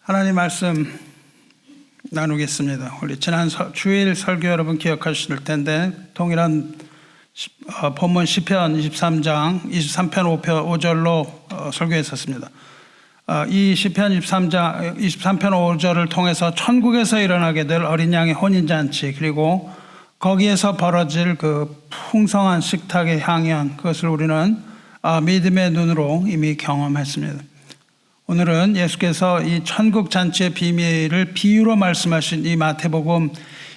하나님 말씀 나누겠습니다. 우리 지난 주일 설교 여러분 기억하실 텐데 동일한 본문 시편 23편 5절로 설교했었습니다. 이 시편 23편 5절을 통해서 천국에서 일어나게 될 어린 양의 혼인잔치, 그리고 거기에서 벌어질 그 풍성한 식탁의 향연, 그것을 우리는 믿음의 눈으로 이미 경험했습니다. 오늘은 예수께서 이 천국 잔치의 비밀을 비유로 말씀하신 이 마태복음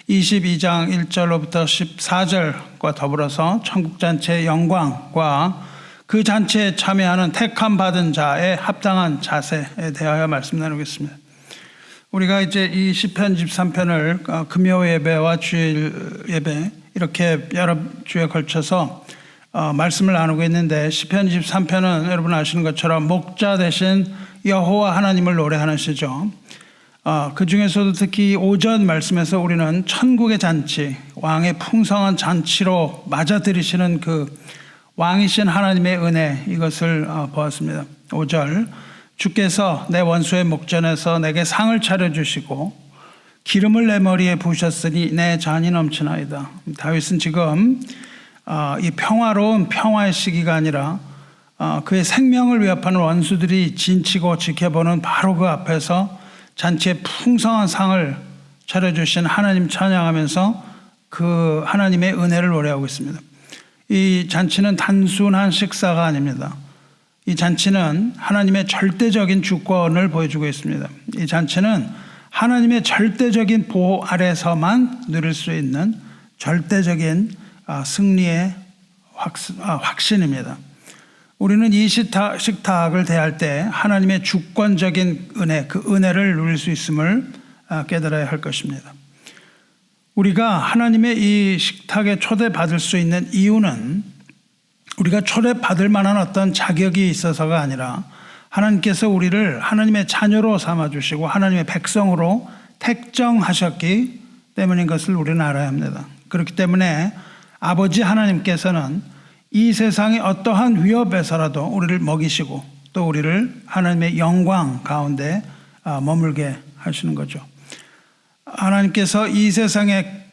22장 1절로부터 14절과 더불어서 천국 잔치의 영광과 그 잔치에 참여하는 택함 받은 자의 합당한 자세에 대하여 말씀 나누겠습니다. 우리가 이제 이 시편 23편을 금요 예배와 주일 예배 이렇게 여러 주에 걸쳐서 말씀을 나누고 있는데, 시편 23편은 여러분 아시는 것처럼 목자 대신 여호와 하나님을 노래하는 시죠. 그 중에서도 특히 오전 말씀에서 우리는 천국의 잔치, 왕의 풍성한 잔치로 맞아들이시는 그 왕이신 하나님의 은혜, 이것을 보았습니다. 5절, 주께서 내 원수의 목전에서 내게 상을 차려주시고 기름을 내 머리에 부으셨으니 내 잔이 넘치나이다. 다윗은 지금 이 평화로운 평화의 시기가 아니라 그의 생명을 위협하는 원수들이 진치고 지켜보는 바로 그 앞에서 잔치의 풍성한 상을 차려주신 하나님 찬양하면서 그 하나님의 은혜를 노래하고 있습니다. 이 잔치는 단순한 식사가 아닙니다. 이 잔치는 하나님의 절대적인 주권을 보여주고 있습니다. 이 잔치는 하나님의 절대적인 보호 아래서만 누릴 수 있는 절대적인 승리의 확신입니다. 우리는 이 식탁을 대할 때 하나님의 주권적인 은혜, 그 은혜를 누릴 수 있음을 깨달아야 할 것입니다. 우리가 하나님의 이 식탁에 초대받을 수 있는 이유는 우리가 초대받을 만한 어떤 자격이 있어서가 아니라 하나님께서 우리를 하나님의 자녀로 삼아주시고 하나님의 백성으로 택정하셨기 때문인 것을 우리는 알아야 합니다. 그렇기 때문에 아버지 하나님께서는 이 세상의 어떠한 위협에서라도 우리를 먹이시고 또 우리를 하나님의 영광 가운데 머물게 하시는 거죠. 하나님께서 이 세상의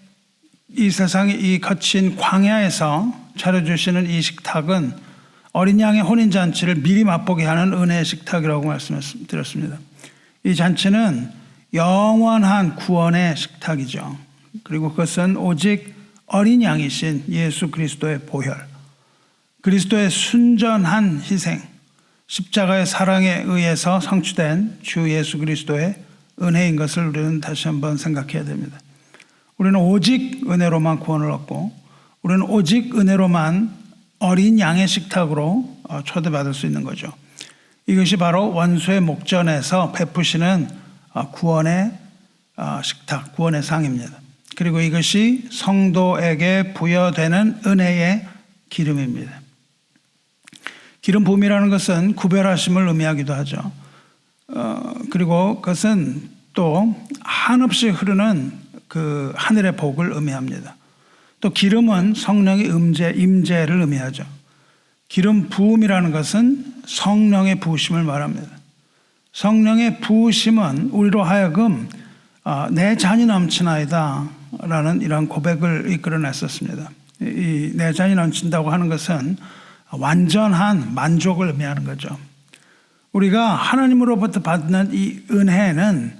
이 거친 광야에서 차려주시는 이 식탁은 어린 양의 혼인잔치를 미리 맛보게 하는 은혜의 식탁이라고 말씀드렸습니다. 이 잔치는 영원한 구원의 식탁이죠. 그리고 그것은 오직 어린 양이신 예수 그리스도의 보혈, 그리스도의 순전한 희생, 십자가의 사랑에 의해서 성취된 주 예수 그리스도의 은혜인 것을 우리는 다시 한번 생각해야 됩니다. 우리는 오직 은혜로만 구원을 얻고 우리는 오직 은혜로만 어린 양의 식탁으로 초대받을 수 있는 거죠. 이것이 바로 원수의 목전에서 베푸시는 구원의 식탁, 구원의 상입니다. 그리고 이것이 성도에게 부여되는 은혜의 기름입니다. 기름 부음이라는 것은 구별하심을 의미하기도 하죠. 그리고 그것은 또 한없이 흐르는 그 하늘의 복을 의미합니다. 또 기름은 성령의 임재를 의미하죠. 기름 부음이라는 것은 성령의 부으심을 말합니다. 성령의 부으심은 우리로 하여금 내 잔이 넘치나이다 라는 이런 고백을 이끌어냈었습니다. 이 내 잔이 넘친다고 하는 것은 완전한 만족을 의미하는 거죠. 우리가 하나님으로부터 받는 이 은혜는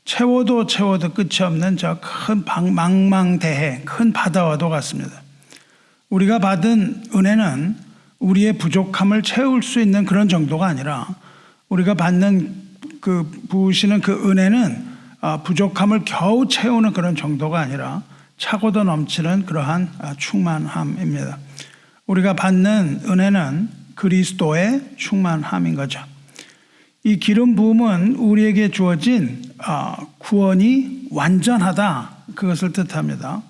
채워도 끝이 없는 저 큰 망망대해, 큰 바다와도 같습니다. 우리가 받은 은혜는 우리의 부족함을 채울 수 있는 그런 정도가 아니라 우리가 받는 그 부으시는 그 은혜는 부족함을 겨우 채우는 그런 정도가 아니라 차고도 넘치는 그러한 충만함입니다. 우리가 받는 은혜는 그리스도의 충만함인 거죠. 이 기름 부음은 우리에게 주어진 구원이 완전하다, 그것을 뜻합니다.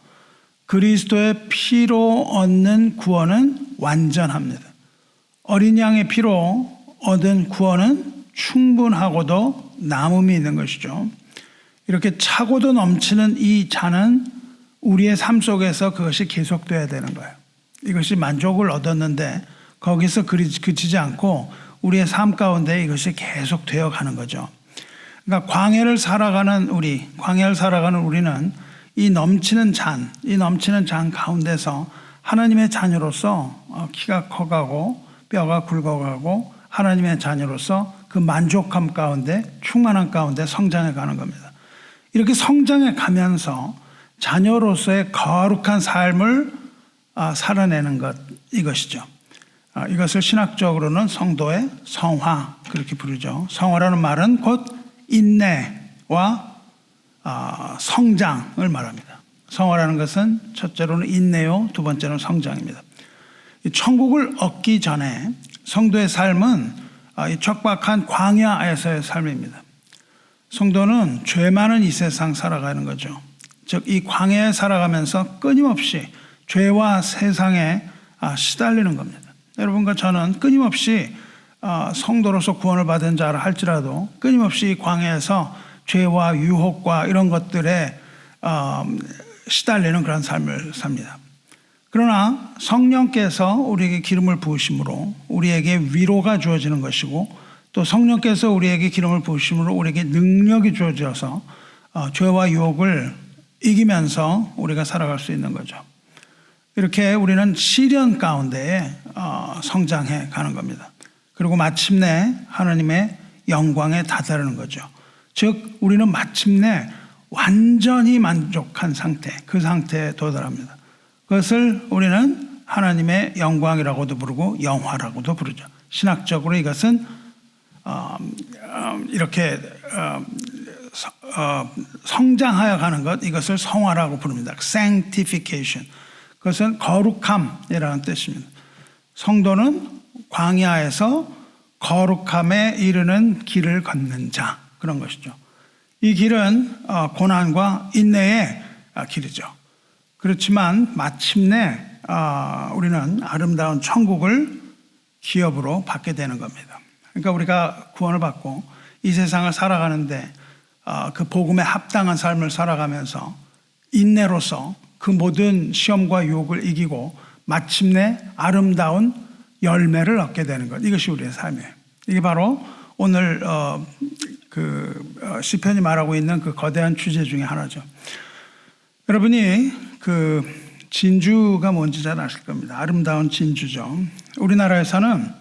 그리스도의 피로 얻는 구원은 완전합니다. 어린 양의 피로 얻은 구원은 충분하고도 남음이 있는 것이죠. 이렇게 차고도 넘치는 이 잔은 우리의 삶 속에서 그것이 계속돼야 되는 거예요. 이것이 만족을 얻었는데 거기서 그치지 않고 우리의 삶 가운데 이것이 계속되어 가는 거죠. 그러니까 광야를 살아가는 우리는 이 넘치는 잔 가운데서 하나님의 자녀로서 키가 커가고 뼈가 굵어가고 하나님의 자녀로서 그 만족함 가운데 충만한 가운데 성장해 가는 겁니다. 이렇게 성장해 가면서 자녀로서의 거룩한 삶을 살아내는 것, 이것이죠. 이것을 신학적으로는 성도의 성화, 그렇게 부르죠. 성화라는 말은 곧 인내와 성장을 말합니다. 성화라는 것은 첫째로는 인내요, 두 번째로는 성장입니다. 천국을 얻기 전에 성도의 삶은 이 척박한 광야에서의 삶입니다. 성도는 죄 많은 이 세상 살아가는 거죠. 즉 이 광야에 살아가면서 끊임없이 죄와 세상에 시달리는 겁니다. 여러분과 저는 끊임없이 성도로서 구원을 받은 자라 할지라도 끊임없이 광야에서 죄와 유혹과 이런 것들에 시달리는 그런 삶을 삽니다. 그러나 성령께서 우리에게 기름을 부으심으로 우리에게 위로가 주어지는 것이고, 또 성령께서 우리에게 기름을 부으심으로 우리에게 능력이 주어져서 죄와 유혹을 이기면서 우리가 살아갈 수 있는 거죠. 이렇게 우리는 시련 가운데에 성장해 가는 겁니다. 그리고 마침내 하나님의 영광에 다다르는 거죠. 즉 우리는 마침내 완전히 만족한 상태, 그 상태에 도달합니다. 그것을 우리는 하나님의 영광이라고도 부르고 영화라고도 부르죠. 신학적으로 이것은 이렇게 성장하여 가는 것, 이것을 성화라고 부릅니다. Sanctification. 그것은 거룩함이라는 뜻입니다. 성도는 광야에서 거룩함에 이르는 길을 걷는 자, 그런 것이죠. 이 길은 고난과 인내의 길이죠. 그렇지만 마침내 우리는 아름다운 천국을 기업으로 받게 되는 겁니다. 그러니까 우리가 구원을 받고 이 세상을 살아가는데 그 복음에 합당한 삶을 살아가면서 인내로서 그 모든 시험과 유혹을 이기고 마침내 아름다운 열매를 얻게 되는 것, 이것이 우리의 삶이에요. 이게 바로 오늘 시편이 말하고 있는 그 거대한 주제 중에 하나죠. 여러분이 그 진주가 뭔지 잘 아실 겁니다. 아름다운 진주죠. 우리나라에서는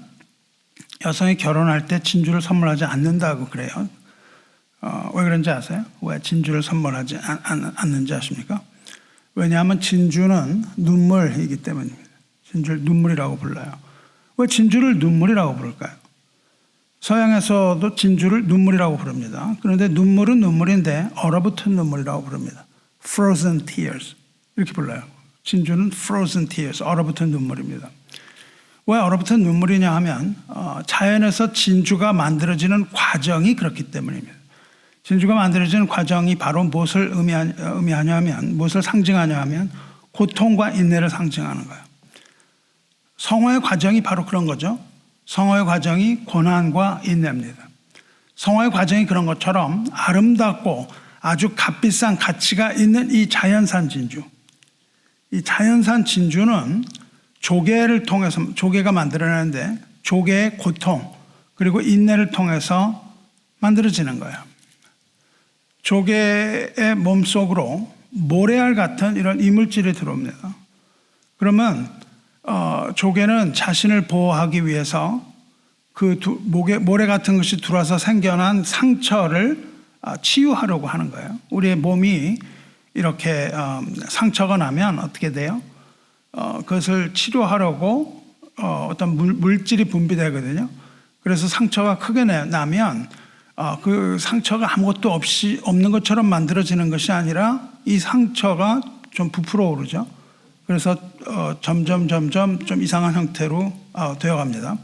여성이 결혼할 때 진주를 선물하지 않는다고 그래요. 왜 그런지 아세요? 왜 진주를 선물하지 않는지 아십니까? 왜냐하면 진주는 눈물이기 때문입니다. 진주를 눈물이라고 불러요. 왜 진주를 눈물이라고 부를까요? 서양에서도 진주를 눈물이라고 부릅니다. 그런데 눈물은 눈물인데 얼어붙은 눈물이라고 부릅니다. Frozen tears 이렇게 불러요. 진주는 frozen tears, 얼어붙은 눈물입니다. 왜 얼어붙은 눈물이냐 하면 자연에서 진주가 만들어지는 과정이 그렇기 때문입니다. 진주가 만들어지는 과정이 바로 무엇을 의미하냐 하면, 무엇을 상징하냐 하면 고통과 인내를 상징하는 거예요. 성화의 과정이 바로 그런 거죠. 성화의 과정이 고난과 인내입니다. 성화의 과정이 그런 것처럼 아름답고 아주 값비싼 가치가 있는 이 자연산 진주, 이 자연산 진주는 조개를 통해서, 조개가 만들어내는데 조개의 고통 그리고 인내를 통해서 만들어지는 거예요. 조개의 몸속으로 모래알 같은 이런 이물질이 들어옵니다. 그러면 조개는 자신을 보호하기 위해서 그 모래 같은 것이 들어와서 생겨난 상처를 치유하려고 하는 거예요. 우리의 몸이 이렇게 상처가 나면 어떻게 돼요? 그것을 치료하려고 어떤 물질이 분비되거든요. 그래서 상처가 크게 나면 그 상처가 아무것도 없는 것처럼 만들어지는 것이 아니라 이 상처가 좀 부풀어 오르죠. 그래서 점점 좀 이상한 형태로 되어갑니다.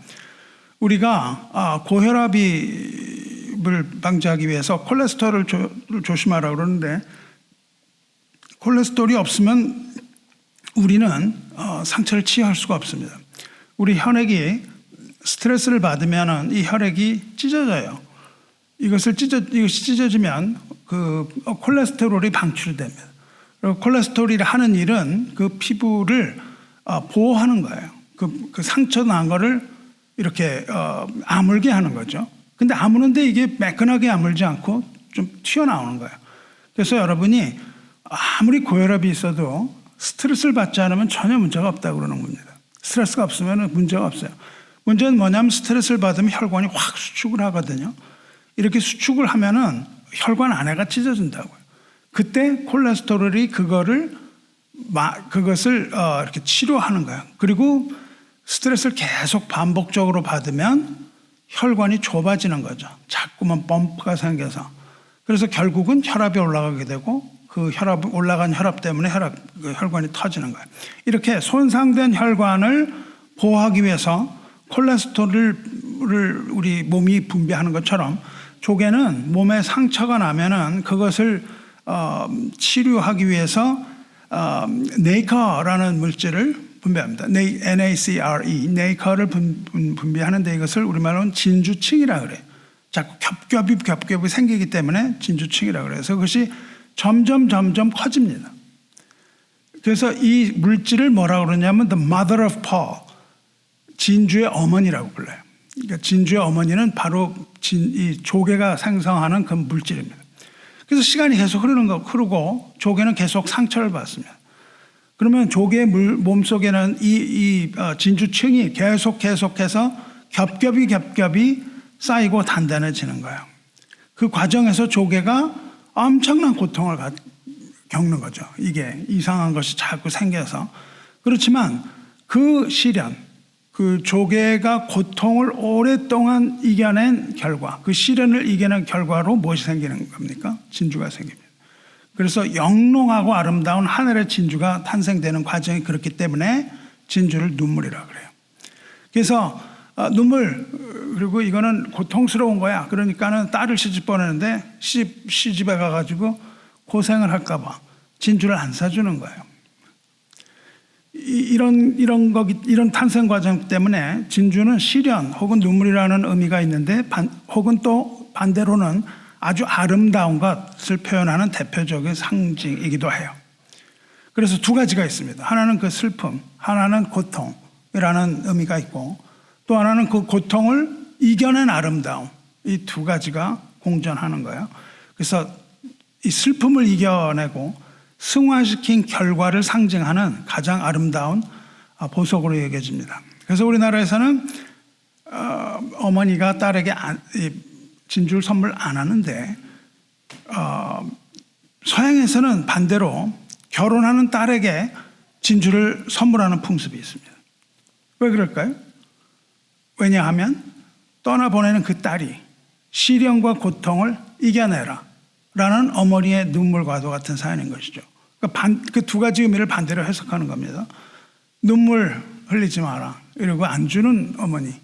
우리가 고혈압을 방지하기 위해서 콜레스테롤을 조심하라고 그러는데, 콜레스테롤이 없으면 우리는 상처를 치유할 수가 없습니다. 우리 혈액이 스트레스를 받으면 이 혈액이 찢어져요. 이것이 찢어지면 그 콜레스테롤이 방출됩니다. 그리고 콜레스테롤이 하는 일은 그 피부를 보호하는 거예요. 그 상처 난 거를 이렇게 아물게 하는 거죠. 근데 아무는데 이게 매끈하게 아물지 않고 좀 튀어나오는 거예요. 그래서 여러분이 아무리 고혈압이 있어도 스트레스를 받지 않으면 전혀 문제가 없다고 그러는 겁니다. 스트레스가 없으면 문제가 없어요. 문제는 뭐냐면 스트레스를 받으면 혈관이 확 수축을 하거든요. 이렇게 수축을 하면은 혈관 안에가 찢어진다고요. 그때 콜레스테롤이 그것을 이렇게 치료하는 거예요. 그리고 스트레스를 계속 반복적으로 받으면 혈관이 좁아지는 거죠. 자꾸만 범프가 생겨서. 그래서 결국은 혈압이 올라가게 되고 그 올라간 혈압 때문에 혈관이 터지는 거예요. 이렇게 손상된 혈관을 보호하기 위해서 콜레스테롤을 우리 몸이 분비하는 것처럼 조개는 몸에 상처가 나면은 그것을 치료하기 위해서 네이커라는 물질을 분비합니다. NACRE, 네이커를 분비하는데 이것을 우리말로는 진주층이라 그래요. 자꾸 겹겹이 생기기 때문에 진주층이라 그래요. 그래서 그것이 점점 커집니다. 그래서 이 물질을 뭐라고 그러냐면 the mother of pearl, 진주의 어머니라고 불러요. 그러니까 진주의 어머니는 바로 이 조개가 생성하는 그 물질입니다. 그래서 시간이 계속 흐르고 조개는 계속 상처를 받습니다. 그러면 조개의 몸속에는 이 진주층이 계속해서 겹겹이 쌓이고 단단해지는 거예요. 그 과정에서 조개가 엄청난 고통을 겪는 거죠. 이게 이상한 것이 자꾸 생겨서. 그렇지만 그 시련, 그 조개가 고통을 오랫동안 이겨낸 결과, 그 시련을 이겨낸 결과로 무엇이 생기는 겁니까? 진주가 생깁니다. 그래서 영롱하고 아름다운 하늘의 진주가 탄생되는 과정이 그렇기 때문에 진주를 눈물이라고 그래요. 그래서 그리고 이거는 고통스러운 거야. 그러니까는 딸을 시집 보내는데 시집에 가가지고 고생을 할까봐 진주를 안 사주는 거예요. 이런 탄생 과정 때문에 진주는 시련 혹은 눈물이라는 의미가 있는데 혹은 또 반대로는 아주 아름다운 것을 표현하는 대표적인 상징이기도 해요. 그래서 두 가지가 있습니다. 하나는 그 슬픔, 하나는 고통이라는 의미가 있고 또 하나는 그 고통을 이겨낸 아름다움, 이 두 가지가 공존하는 거예요. 그래서 이 슬픔을 이겨내고 승화시킨 결과를 상징하는 가장 아름다운 보석으로 여겨집니다. 그래서 우리나라에서는 어머니가 딸에게 진주를 선물 안 하는데 서양에서는 반대로 결혼하는 딸에게 진주를 선물하는 풍습이 있습니다. 왜 그럴까요? 왜냐하면 떠나보내는 그 딸이 시련과 고통을 이겨내라 라는 어머니의 눈물과도 같은 사연인 것이죠. 그 두 가지 의미를 반대로 해석하는 겁니다. 눈물 흘리지 마라 이러고 안 주는 어머니,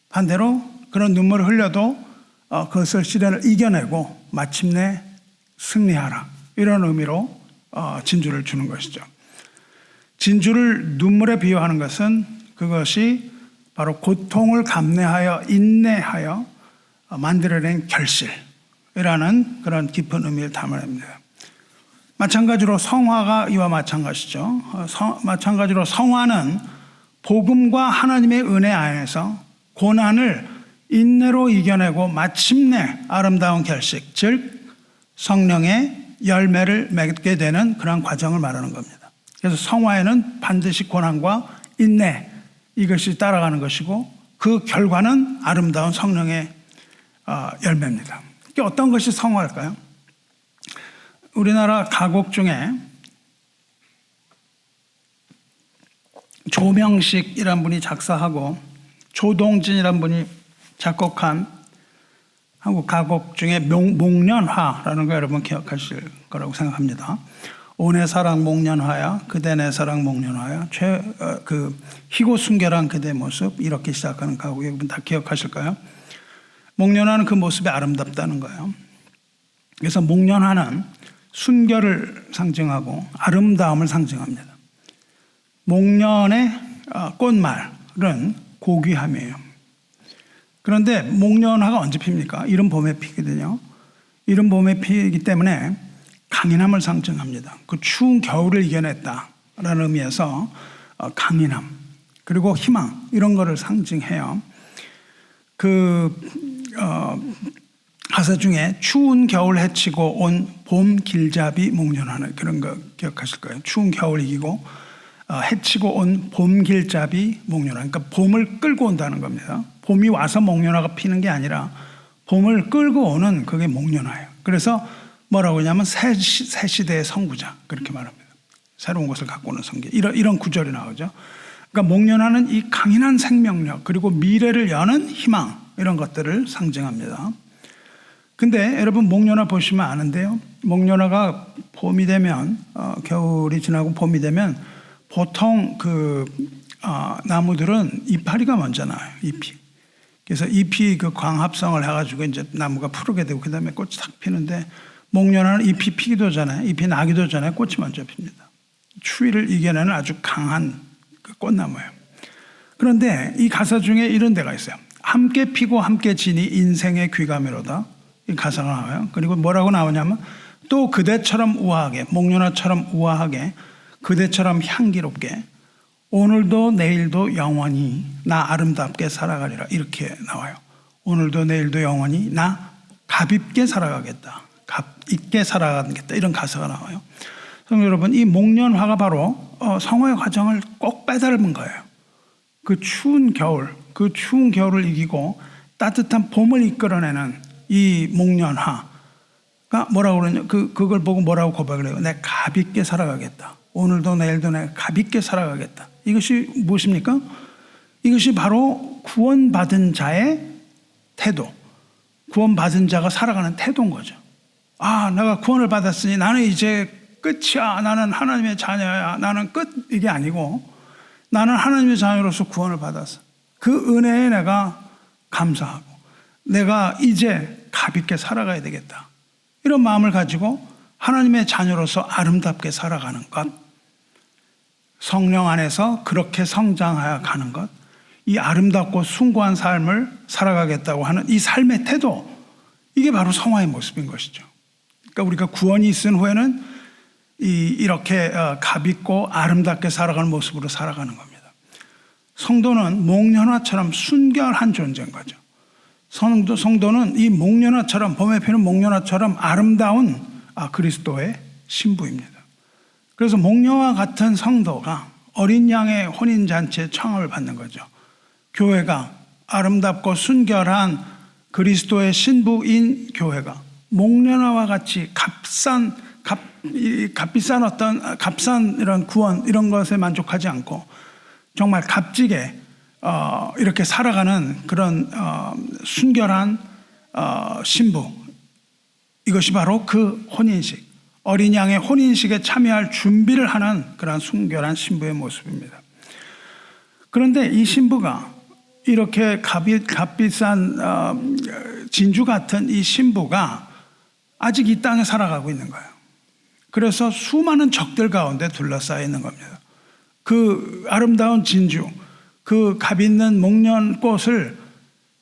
반대로 그런 눈물을 흘려도 그것을 시련을 이겨내고 마침내 승리하라 이런 의미로 진주를 주는 것이죠. 진주를 눈물에 비유하는 것은 그것이 바로 고통을 감내하여 인내하여 만들어낸 결실이라는 그런 깊은 의미를 담아냅니다. 마찬가지로 성화가 이와 마찬가지죠. 마찬가지로 성화는 복음과 하나님의 은혜 안에서 고난을 인내로 이겨내고 마침내 아름다운 결식, 즉 성령의 열매를 맺게 되는 그런 과정을 말하는 겁니다. 그래서 성화에는 반드시 고난과 인내 이것이 따라가는 것이고 그 결과는 아름다운 성령의 열매입니다. 어떤 것이 성화일까요? 우리나라 가곡 중에 조명식이란 분이 작사하고 조동진이란 분이 작곡한 한국 가곡 중에 목련화라는 거 여러분 기억하실 거라고 생각합니다. 온의 사랑 목련화야 그대 내 사랑 목련화야 희고 순결한 그대의 모습 이렇게 시작하는 가곡 여러분 다 기억하실까요? 목련화는 그 모습이 아름답다는 거예요. 그래서 목련화는 순결을 상징하고 아름다움을 상징합니다. 목련의 꽃말은 고귀함이에요. 그런데 목련화가 언제 핍니까? 이른 봄에 피거든요. 이른 봄에 피기 때문에 강인함을 상징합니다. 그 추운 겨울을 이겨냈다라는 의미에서 강인함 그리고 희망 이런 거를 상징해요. 가사 중에 추운 겨울 헤치고 온 봄 길잡이 목련하는 그런 거 기억하실 거예요. 추운 겨울 이기고 헤치고 온 봄 길잡이 목련화. 그러니까 봄을 끌고 온다는 겁니다. 봄이 와서 목련화가 피는 게 아니라 봄을 끌고 오는 그게 목련화예요. 그래서 뭐라고 하냐면 새 시대의 선구자 그렇게 말합니다. 새로운 것을 갖고 오는 성계. 이런 구절이 나오죠. 그러니까 목련화는 이 강인한 생명력 그리고 미래를 여는 희망 이런 것들을 상징합니다. 근데 여러분 목련화 보시면 아는데요. 목련화가 봄이 되면 겨울이 지나고 봄이 되면 보통 나무들은 이파리가 먼저 나와요. 잎이. 그래서 잎이 그 광합성을 해가지고 이제 나무가 푸르게 되고 그 다음에 꽃이 탁 피는데 목련화는 잎이 피기도 전에 잎이 나기도 전에 꽃이 먼저 핍니다. 추위를 이겨내는 아주 강한 그 꽃나무예요. 그런데 이 가사 중에 이런 데가 있어요. 함께 피고 함께 지니 인생의 귀감이로다. 이 가사가 나와요. 그리고 뭐라고 나오냐면 또 그대처럼 우아하게 목련화처럼 우아하게 그대처럼 향기롭게 오늘도 내일도 영원히 나 아름답게 살아가리라 이렇게 나와요. 오늘도 내일도 영원히 나 값있게 살아가겠다. 값있게 살아가겠다. 이런 가사가 나와요. 성도 여러분, 이 목련화가 바로 성화의 과정을 꼭 빼닮은 거예요. 그 추운 겨울을 이기고 따뜻한 봄을 이끌어내는 이 목련화가 뭐라고 그러냐? 그걸 보고 뭐라고 고백을 해요? 내가 값있게 살아가겠다. 오늘도 내일도 내가 값있게 살아가겠다. 이것이 무엇입니까? 이것이 바로 구원받은 자의 태도. 구원받은 자가 살아가는 태도인 거죠. 아, 내가 구원을 받았으니 나는 이제 끝이야. 나는 하나님의 자녀야. 나는 끝. 이게 아니고 나는 하나님의 자녀로서 구원을 받았어. 그 은혜에 내가 감사하고 내가 이제 값있게 살아가야 되겠다. 이런 마음을 가지고 하나님의 자녀로서 아름답게 살아가는 것. 성령 안에서 그렇게 성장하여 가는 것. 이 아름답고 숭고한 삶을 살아가겠다고 하는 이 삶의 태도. 이게 바로 성화의 모습인 것이죠. 그러니까 우리가 구원이 있은 후에는 이렇게 값있고 아름답게 살아가는 모습으로 살아가는 겁니다. 성도는 목련화처럼 순결한 존재인 거죠. 성도는 이 목련화처럼 봄에 피는 목련화처럼 아름다운 그리스도의 신부입니다. 그래서 목련화 같은 성도가 어린 양의 혼인잔치에 청함을 받는 거죠. 교회가 아름답고 순결한 그리스도의 신부인 교회가 목련화와 같이 값비싼 이런 구원 이런 것에 만족하지 않고 정말 값지게 이렇게 살아가는 그런 순결한 신부, 이것이 바로 그 혼인식, 어린 양의 혼인식에 참여할 준비를 하는 그런 순결한 신부의 모습입니다. 그런데 이 신부가 이렇게 값비싼 진주 같은 이 신부가 아직 이 땅에 살아가고 있는 거예요. 그래서 수많은 적들 가운데 둘러싸여 있는 겁니다. 그 아름다운 진주, 그 값 있는 목련꽃을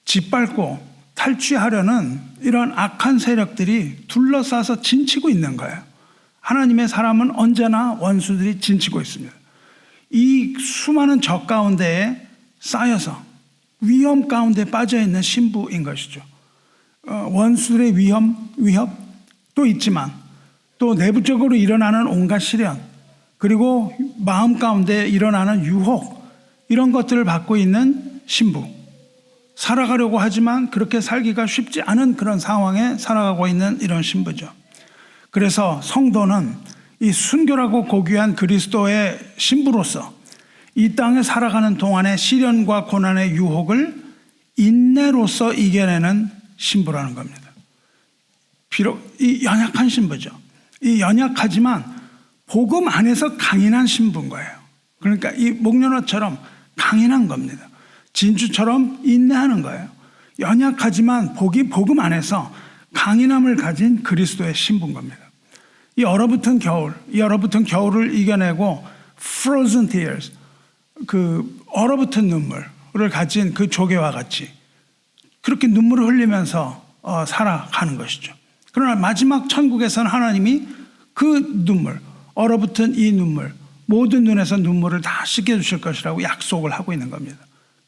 짓밟고 탈취하려는 이런 악한 세력들이 둘러싸서 진치고 있는 거예요. 하나님의 사람은 언제나 원수들이 진치고 있습니다. 이 수많은 적 가운데에 쌓여서 위험 가운데 빠져있는 신부인 것이죠. 원수들의 위협도 있지만 또 내부적으로 일어나는 온갖 시련 그리고 마음 가운데 일어나는 유혹 이런 것들을 받고 있는 신부. 살아가려고 하지만 그렇게 살기가 쉽지 않은 그런 상황에 살아가고 있는 이런 신부죠. 그래서 성도는 이 순결하고 고귀한 그리스도의 신부로서 이 땅에 살아가는 동안의 시련과 고난의 유혹을 인내로서 이겨내는 신부라는 겁니다. 비록 이 연약한 신부죠. 이 연약하지만 복음 안에서 강인한 신부인 거예요. 그러니까 이 목련화처럼 강인한 겁니다. 진주처럼 인내하는 거예요. 연약하지만 복음 안에서 강인함을 가진 그리스도의 신부인 겁니다. 이 얼어붙은 겨울을 이겨내고 frozen tears, 그 얼어붙은 눈물을 가진 그 조개와 같이 그렇게 눈물을 흘리면서 살아가는 것이죠. 그러나 마지막 천국에서는 하나님이 그 눈물, 얼어붙은 이 눈물, 모든 눈에서 눈물을 다 씻겨주실 것이라고 약속을 하고 있는 겁니다.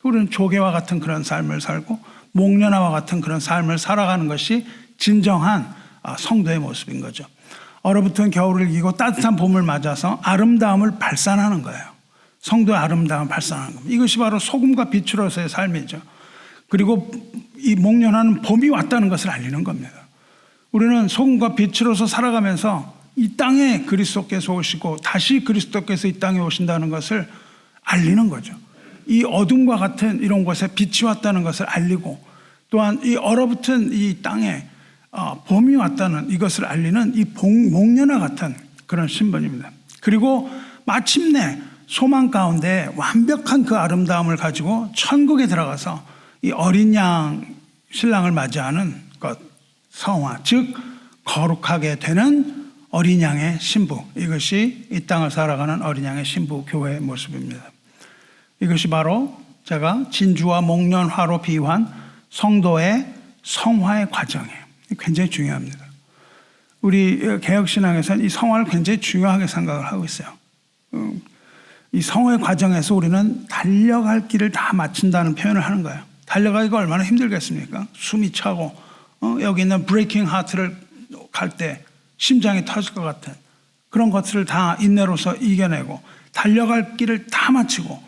우리는 조개와 같은 그런 삶을 살고 목련화와 같은 그런 삶을 살아가는 것이 진정한 성도의 모습인 거죠. 얼어붙은 겨울을 이기고 따뜻한 봄을 맞아서 아름다움을 발산하는 거예요. 성도의 아름다움을 발산하는 겁니다. 이것이 바로 소금과 빛으로서의 삶이죠. 그리고 이 목련화는 봄이 왔다는 것을 알리는 겁니다. 우리는 소금과 빛으로서 살아가면서 이 땅에 그리스도께서 오시고 다시 그리스도께서 이 땅에 오신다는 것을 알리는 거죠. 이 어둠과 같은 이런 곳에 빛이 왔다는 것을 알리고, 또한 이 얼어붙은 이 땅에 봄이 왔다는 이것을 알리는 이 목련화 같은 그런 신분입니다. 그리고 마침내 소망 가운데 완벽한 그 아름다움을 가지고 천국에 들어가서 이 어린 양 신랑을 맞이하는 것, 성화, 즉 거룩하게 되는 어린 양의 신부, 이것이 이 땅을 살아가는 어린 양의 신부 교회의 모습입니다. 이것이 바로 제가 진주와 목련화로 비유한 성도의 성화의 과정이에요. 굉장히 중요합니다. 우리 개혁신앙에서는 이 성화를 굉장히 중요하게 생각을 하고 있어요. 이 성화의 과정에서 우리는 달려갈 길을 다 마친다는 표현을 하는 거예요. 달려가기가 얼마나 힘들겠습니까? 숨이 차고 여기 있는 브레이킹 하트를 갈 때 심장이 터질 것 같은 그런 것들을 다 인내로서 이겨내고, 달려갈 길을 다 마치고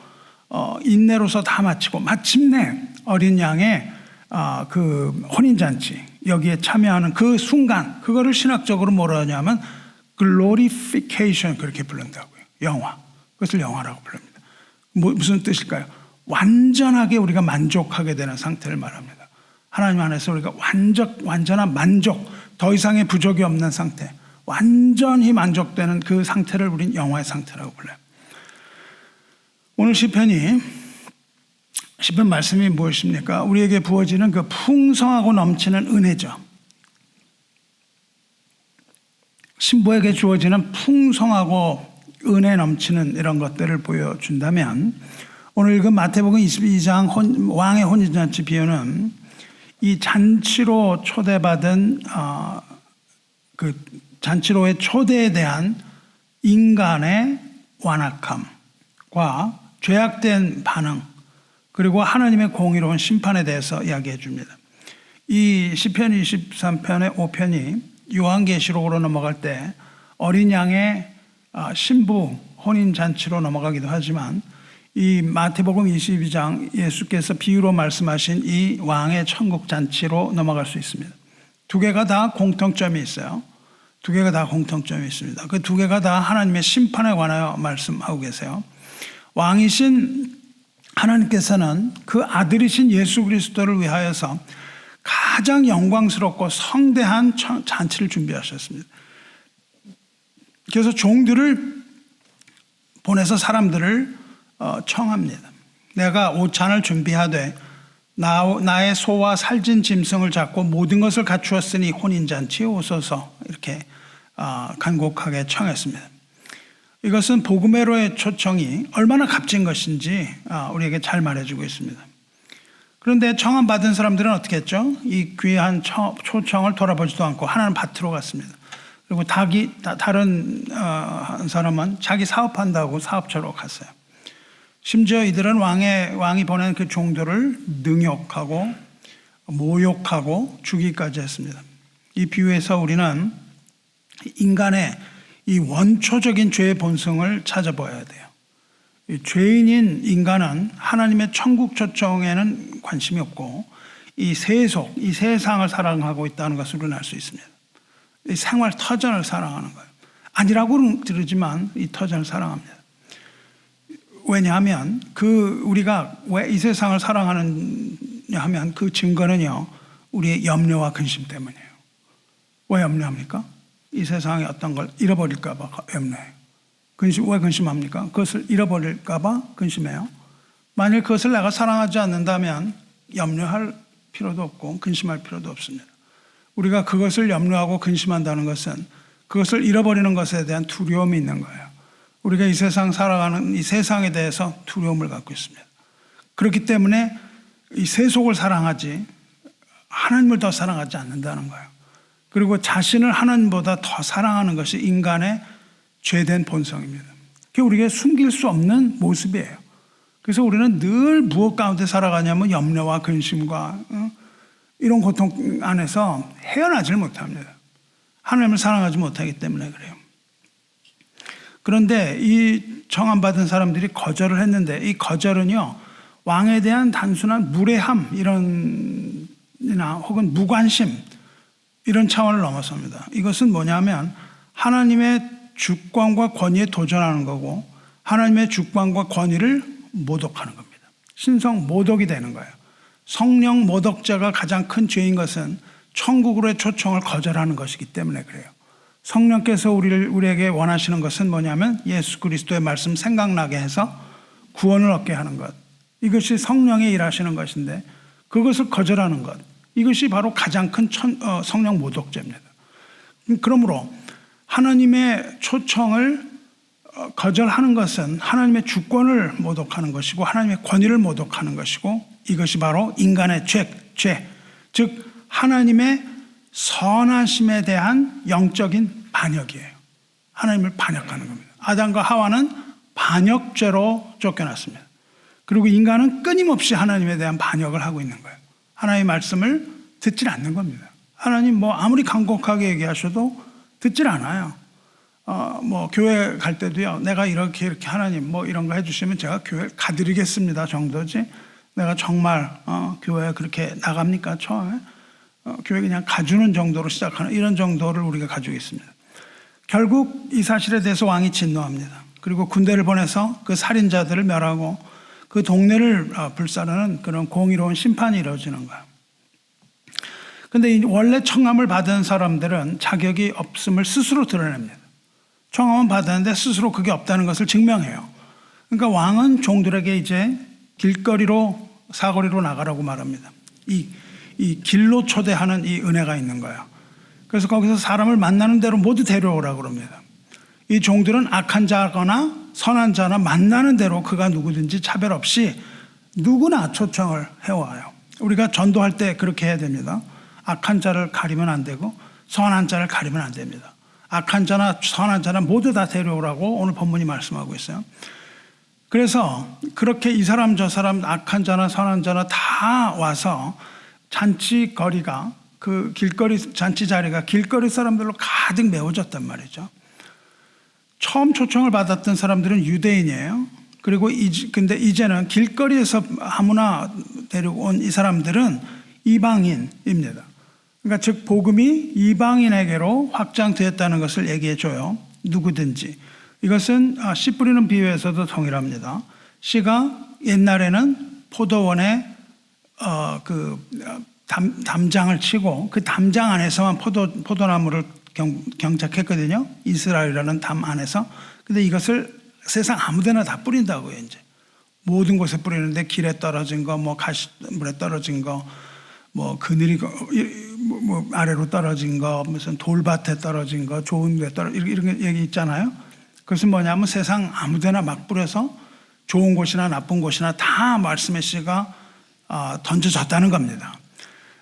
인내로서 다 마치고, 마침내 어린 양의 그 혼인잔치, 여기에 참여하는 그 순간, 그거를 신학적으로 뭐라 하냐면 glorification, 그렇게 부른다고요. 영화. 그것을 영화라고 부릅니다. 무슨 뜻일까요? 완전하게 우리가 만족하게 되는 상태를 말합니다. 하나님 안에서 우리가 완전한 만족, 더 이상의 부족이 없는 상태, 완전히 만족되는 그 상태를 우린 영화의 상태라고 불러요. 오늘 시편 말씀이 무엇입니까? 우리에게 부어지는 그 풍성하고 넘치는 은혜죠. 신부에게 주어지는 풍성하고 은혜 넘치는 이런 것들을 보여준다면, 오늘 읽은 마태복음 22장 왕의 혼인잔치 비유는 이 잔치로 초대받은 그 잔치로의 초대에 대한 인간의 완악함과 죄악된 반응, 그리고 하나님의 공의로운 심판에 대해서 이야기해 줍니다. 이 시편 23편의 5편이 요한계시록으로 넘어갈 때 어린 양의 신부 혼인잔치로 넘어가기도 하지만, 이 마태복음 22장 예수께서 비유로 말씀하신 이 왕의 천국잔치로 넘어갈 수 있습니다. 두 개가 다 공통점이 있어요. 두 개가 다 공통점이 있습니다. 그 두 개가 다 하나님의 심판에 관하여 말씀하고 계세요. 왕이신 하나님께서는 그 아들이신 예수 그리스도를 위하여서 가장 영광스럽고 성대한 잔치를 준비하셨습니다. 그래서 종들을 보내서 사람들을 청합니다. 내가 옷찬을 준비하되 나의 소와 살진 짐승을 잡고 모든 것을 갖추었으니 혼인잔치에 오소서, 이렇게 간곡하게 청했습니다. 이것은 복음회로의 초청이 얼마나 값진 것인지 우리에게 잘 말해주고 있습니다. 그런데 청함받은 사람들은 어떻게 했죠? 이 귀한 초청을 돌아보지도 않고 하나는 밭으로 갔습니다. 그리고 다른 한 사람은 자기 사업한다고 사업처로 갔어요. 심지어 이들은 왕이 보낸 그 종들을 능욕하고 모욕하고 죽이기까지 했습니다. 이 비유에서 우리는 인간의 이 원초적인 죄의 본성을 찾아봐야 돼요. 이 죄인인 인간은 하나님의 천국 초청에는 관심이 없고 이 세속, 이 세상을 사랑하고 있다는 것을 우리는 알 수 있습니다. 이 생활 터전을 사랑하는 거예요. 아니라고는 들으지만 이 터전을 사랑합니다. 왜냐하면 우리가 왜 이 세상을 사랑하느냐 하면 그 증거는요, 우리의 염려와 근심 때문이에요. 왜 염려합니까? 이 세상에 어떤 걸 잃어버릴까 봐 염려해요. 왜 근심합니까? 그것을 잃어버릴까 봐 근심해요. 만일 그것을 내가 사랑하지 않는다면 염려할 필요도 없고 근심할 필요도 없습니다. 우리가 그것을 염려하고 근심한다는 것은 그것을 잃어버리는 것에 대한 두려움이 있는 거예요. 우리가 이 세상 살아가는 이 세상에 대해서 두려움을 갖고 있습니다. 그렇기 때문에 이 세속을 사랑하지 하나님을 더 사랑하지 않는다는 거예요. 그리고 자신을 하나님보다 더 사랑하는 것이 인간의 죄된 본성입니다. 그게 우리가 숨길 수 없는 모습이에요. 그래서 우리는 늘 무엇 가운데 살아가냐면 염려와 근심과 이런 고통 안에서 헤어나질 못합니다. 하나님을 사랑하지 못하기 때문에 그래요. 그런데 이 청함받은 사람들이 거절을 했는데 이 거절은요, 왕에 대한 단순한 무례함 이런이나 혹은 무관심 이런 차원을 넘어섭니다. 이것은 뭐냐면 하나님의 주권과 권위에 도전하는 거고 하나님의 주권과 권위를 모독하는 겁니다. 신성 모독이 되는 거예요. 성령 모독자가 가장 큰 죄인 것은 천국으로의 초청을 거절하는 것이기 때문에 그래요. 성령께서 우리에게 원하시는 것은 뭐냐면 예수 그리스도의 말씀 생각나게 해서 구원을 얻게 하는 것. 이것이 성령이 일하시는 것인데 그것을 거절하는 것. 이것이 바로 가장 큰 성령 모독죄입니다. 그러므로 하나님의 초청을 거절하는 것은 하나님의 주권을 모독하는 것이고 하나님의 권위를 모독하는 것이고 이것이 바로 인간의 죄, 즉 하나님의 선하심에 대한 영적인 반역이에요. 하나님을 반역하는 겁니다. 아담과 하와는 반역죄로 쫓겨났습니다. 그리고 인간은 끊임없이 하나님에 대한 반역을 하고 있는 거예요. 하나님의 말씀을 듣질 않는 겁니다. 하나님 아무리 간곡하게 얘기하셔도 듣질 않아요. 교회 갈 때도요, 내가 이렇게 하나님 이런 거 해주시면 제가 교회 가드리겠습니다 정도지, 내가 정말 교회 그렇게 나갑니까 처음에? 교회 그냥 가주는 정도로 시작하는 이런 정도를 우리가 가지고 있습니다. 결국 이 사실에 대해서 왕이 진노합니다. 그리고 군대를 보내서 그 살인자들을 멸하고 그 동네를 불사르는 그런 공의로운 심판이 이루어지는 거예요. 그런데 원래 청함을 받은 사람들은 자격이 없음을 스스로 드러냅니다. 청함은 받았는데 스스로 그게 없다는 것을 증명해요. 그러니까 왕은 종들에게 이제 길거리로 사거리로 나가라고 말합니다. 이 길로 초대하는 이 은혜가 있는 거예요. 그래서 거기서 사람을 만나는 대로 모두 데려오라고 그럽니다. 이 종들은 악한 자거나 선한 자나 만나는 대로 그가 누구든지 차별 없이 누구나 초청을 해와요. 우리가 전도할 때 그렇게 해야 됩니다. 악한 자를 가리면 안 되고 선한 자를 가리면 안 됩니다. 악한 자나 선한 자나 모두 다 데려오라고 오늘 본문이 말씀하고 있어요. 그래서 그렇게 이 사람 저 사람 악한 자나 선한 자나 다 와서 잔치거리가 그 길거리 잔치 자리가 길거리 사람들로 가득 메워졌단 말이죠. 처음 초청을 받았던 사람들은 유대인이에요. 그리고 근데 이제는 길거리에서 아무나 데려온 이 사람들은 이방인입니다. 그러니까 즉 복음이 이방인에게로 확장되었다는 것을 얘기해 줘요. 누구든지. 이것은 씨 뿌리는 비유에서도 동일합니다. 씨가 옛날에는 포도원에 담장을 치고 그 담장 안에서만 포도나무를 경작했거든요. 이스라엘이라는 담 안에서. 근데 이것을 세상 아무데나 다 뿌린다고요. 이제 모든 곳에 뿌리는데 길에 떨어진 거, 가시물에 떨어진 거, 그늘이 아래로 떨어진 거, 무슨 돌밭에 떨어진 거, 좋은 데 이런 얘기 있잖아요. 그것은 뭐냐면 세상 아무데나 막 뿌려서 좋은 곳이나 나쁜 곳이나 다 말씀의 씨가 던져졌다는 겁니다.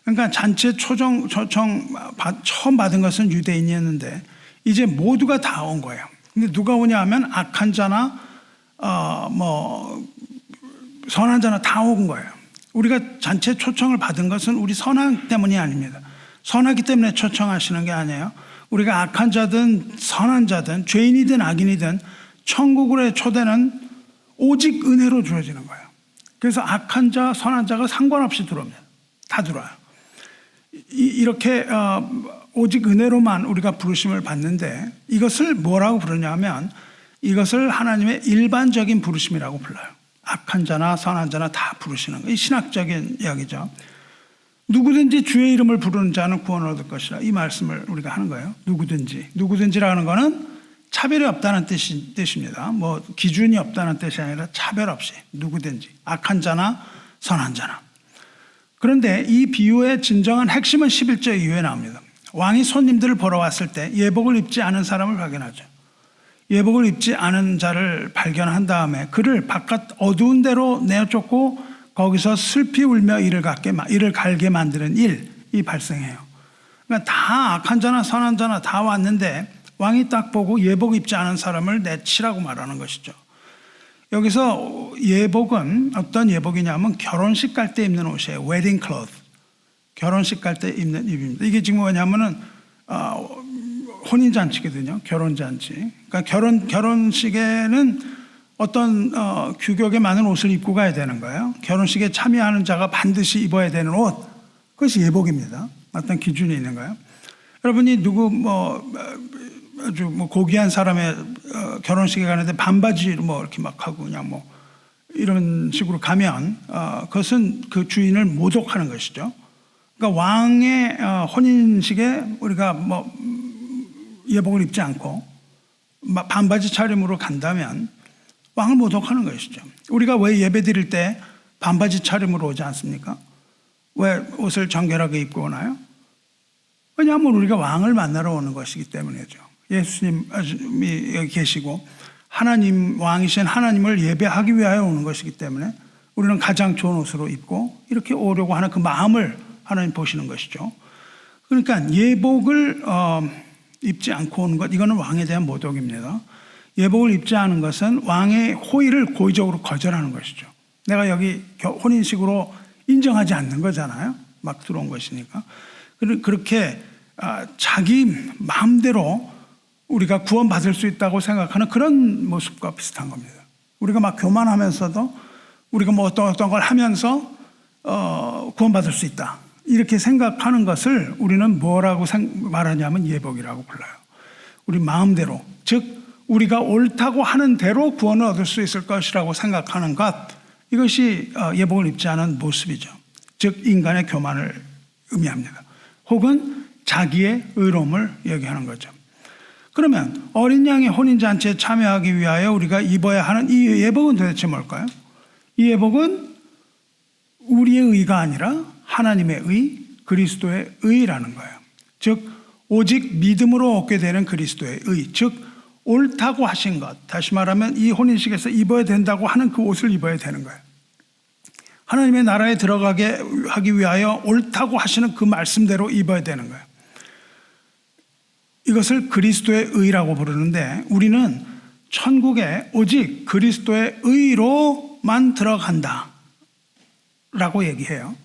그러니까 잔치에 초청 처음 받은 것은 유대인이었는데 이제 모두가 다 온 거예요. 근데 누가 오냐 하면 악한 자나 선한 자나 다 온 거예요. 우리가 잔치에 초청을 받은 것은 우리 선하기 때문이 아닙니다. 선하기 때문에 초청하시는 게 아니에요. 우리가 악한 자든 선한 자든 죄인이든 악인이든 천국으로의 초대는 오직 은혜로 주어지는 거예요. 그래서 악한 자 선한 자가 상관없이 들어옵니다. 다 들어와요. 이렇게 오직 은혜로만 우리가 부르심을 받는데 이것을 뭐라고 부르냐면 이것을 하나님의 일반적인 부르심이라고 불러요. 악한 자나 선한 자나 다 부르시는 거예요. 이 신학적인 이야기죠. 누구든지 주의 이름을 부르는 자는 구원을 얻을 것이라 이 말씀을 우리가 하는 거예요. 누구든지라는 거는 차별이 없다는 뜻입니다. 기준이 없다는 뜻이 아니라 차별 없이 누구든지 악한 자나 선한 자나. 그런데 이 비유의 진정한 핵심은 11절 이후에 나옵니다. 왕이 손님들을 보러 왔을 때 예복을 입지 않은 사람을 발견하죠. 예복을 입지 않은 자를 발견한 다음에 그를 바깥 어두운 데로 내어쫓고 거기서 슬피 울며 이를 갈게 만드는 일이 발생해요. 그러니까 다 악한 자나 선한 자나 다 왔는데 왕이 딱 보고 예복 입지 않은 사람을 내치라고 말하는 것이죠. 여기서 예복은 어떤 예복이냐면 결혼식 갈 때 입는 옷이에요. 웨딩 클로스. 결혼식 갈 때 입는 입입니다. 이게 지금 뭐냐면은 혼인잔치거든요. 결혼잔치. 그러니까 결혼식에는 어떤 규격에 맞는 옷을 입고 가야 되는 거예요. 결혼식에 참여하는 자가 반드시 입어야 되는 옷. 그것이 예복입니다. 어떤 기준이 있는 거예요. 여러분이 누구 아주 고귀한 사람의 결혼식에 가는데 반바지로 이렇게 막 하고 그냥 이런 식으로 가면 그것은 그 주인을 모독하는 것이죠. 그러니까 왕의 혼인식에 우리가 예복을 입지 않고 반바지 차림으로 간다면 왕을 모독하는 것이죠. 우리가 왜 예배 드릴 때 반바지 차림으로 오지 않습니까? 왜 옷을 정결하게 입고 오나요? 왜냐하면 우리가 왕을 만나러 오는 것이기 때문이죠. 예수님이 여기 계시고 하나님, 왕이신 하나님을 예배하기 위하여 오는 것이기 때문에 우리는 가장 좋은 옷으로 입고 이렇게 오려고 하는 그 마음을 하나님 보시는 것이죠. 그러니까 예복을 입지 않고 오는 것, 이거는 왕에 대한 모독입니다. 예복을 입지 않은 것은 왕의 호의를 고의적으로 거절하는 것이죠. 내가 여기 혼인식으로 인정하지 않는 거잖아요. 막 들어온 것이니까. 그렇게 자기 마음대로 우리가 구원받을 수 있다고 생각하는 그런 모습과 비슷한 겁니다. 우리가 막 교만하면서도 우리가 어떤 걸 하면서 구원받을 수 있다. 이렇게 생각하는 것을 우리는 뭐라고 말하냐면 예복이라고 불러요. 우리 마음대로, 즉 우리가 옳다고 하는 대로 구원을 얻을 수 있을 것이라고 생각하는 것, 이것이 예복을 입지 않은 모습이죠. 즉 인간의 교만을 의미합니다. 혹은 자기의 의로움을 얘기하는 거죠. 그러면 어린 양의 혼인잔치에 참여하기 위하여 우리가 입어야 하는 이 예복은 도대체 뭘까요? 이 예복은 우리의 의가 아니라 하나님의 의, 그리스도의 의라는 거예요. 즉 오직 믿음으로 얻게 되는 그리스도의 의, 즉 옳다고 하신 것, 다시 말하면 이 혼인식에서 입어야 된다고 하는 그 옷을 입어야 되는 거예요. 하나님의 나라에 들어가게 하기 위하여 옳다고 하시는 그 말씀대로 입어야 되는 거예요. 이것을 그리스도의 의라고 부르는데 우리는 천국에 오직 그리스도의 의로만 들어간다 라고 얘기해요.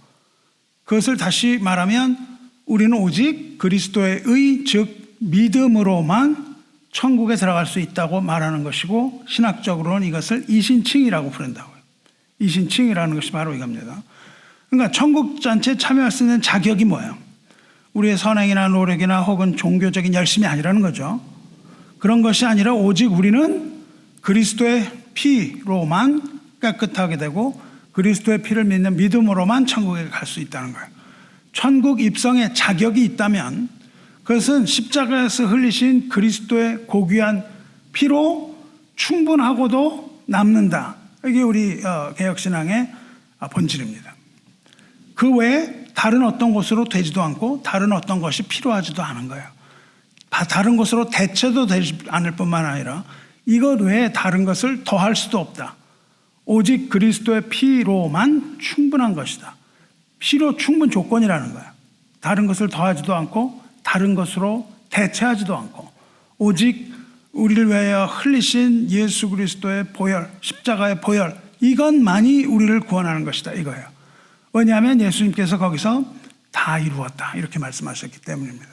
그것을 다시 말하면 우리는 오직 그리스도의 의, 즉 믿음으로만 천국에 들어갈 수 있다고 말하는 것이고 신학적으로는 이것을 이신칭이라고 부른다고요. 이신칭이라는 것이 바로 이겁니다. 그러니까 천국잔치에 참여할 수 있는 자격이 뭐예요? 우리의 선행이나 노력이나 혹은 종교적인 열심이 아니라는 거죠. 그런 것이 아니라 오직 우리는 그리스도의 피로만 깨끗하게 되고 그리스도의 피를 믿는 믿음으로만 천국에 갈 수 있다는 거예요. 천국 입성에 자격이 있다면 그것은 십자가에서 흘리신 그리스도의 고귀한 피로 충분하고도 남는다. 이게 우리 개혁신앙의 본질입니다. 그 외에 다른 어떤 것으로 되지도 않고 다른 어떤 것이 필요하지도 않은 거예요. 다른 것으로 대체도 되지 않을 뿐만 아니라 이것 외에 다른 것을 더할 수도 없다. 오직 그리스도의 피로만 충분한 것이다. 피로 충분 조건이라는 거야. 다른 것을 더하지도 않고 다른 것으로 대체하지도 않고 오직 우리를 위하여 흘리신 예수 그리스도의 보혈, 십자가의 보혈, 이것만이 우리를 구원하는 것이다 이거예요. 왜냐하면 예수님께서 거기서 다 이루었다 이렇게 말씀하셨기 때문입니다.